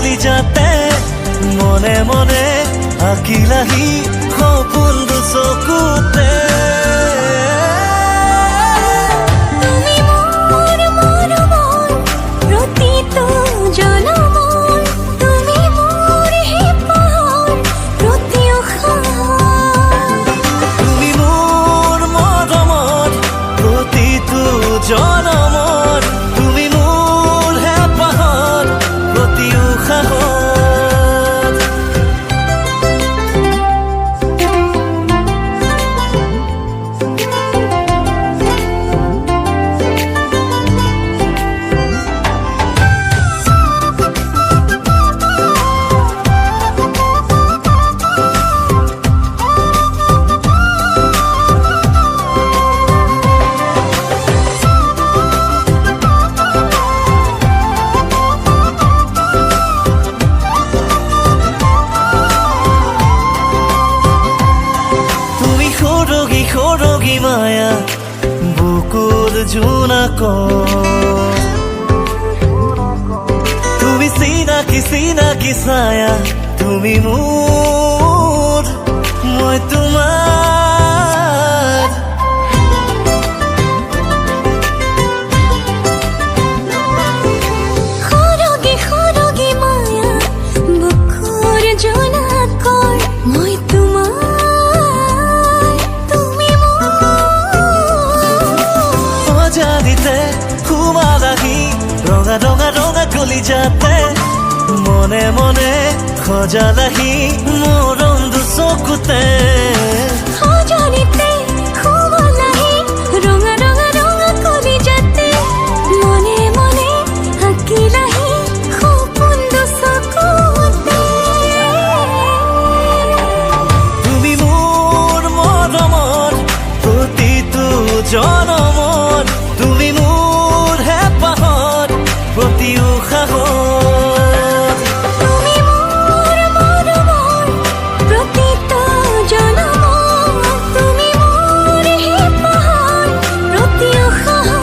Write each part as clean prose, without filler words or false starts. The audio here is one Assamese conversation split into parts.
কলিজাতে মনে মনে আঁকিলাহি সপোন চকুতে জনমৰ তুমি মোৰ হেঁপাহত প্ৰতি উশাহত সৰগী মায়া বুকুৰ জোনাক তুমি চিনাকি চিনাকি ছায়া তুমি মোৰ মই তোমাৰ সৰগী সৰগী মায়া বুকুৰ জোনাক মই জানিতে সোমালাহি ৰঙা ৰঙা ৰঙা কলিজাতে মনে মনে সজালাহি মৰম চকুতে জানিতে সোমালাহি ৰঙা ৰঙা ৰঙা কলিজাতে মনে মনে আঁকিলাহি সপোন চকুতে তুমি মোৰ মৰমৰ প্ৰতিটো জনমৰ তুমি মোৰ হেঁপাহত প্ৰতি উশাহত তুমি মোৰ মৰমৰ প্ৰতিটো জনমৰ তুমি মোৰ হেঁপাহত প্ৰতি উশাহত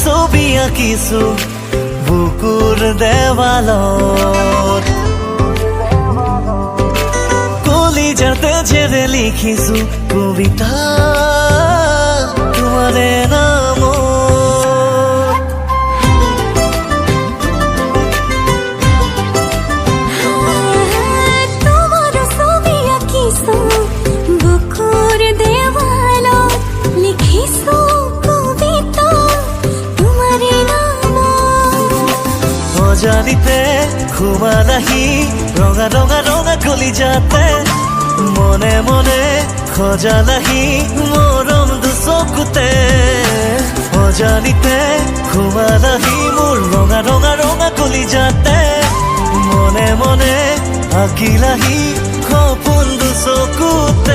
ছবি আঁকিছো বুকুৰ দেৱালত কলিজাতে ঝেৰে লিখিছো কবিতা তোমাৰে নামত তোমাৰ ছবি আঁকিছো বুকুৰ দেৱালত লিখিছো কবিতা জানিতে সোমালাহি ৰঙা ৰঙা ৰঙা কলিজাতে মনে মনে সজালাহি মৰম চকুতে অজানিতে সোমালাহি মোৰ ৰঙা ৰঙা ৰঙা কলিজাতে মনে মনে আঁকিলাহি সপোন চকুতে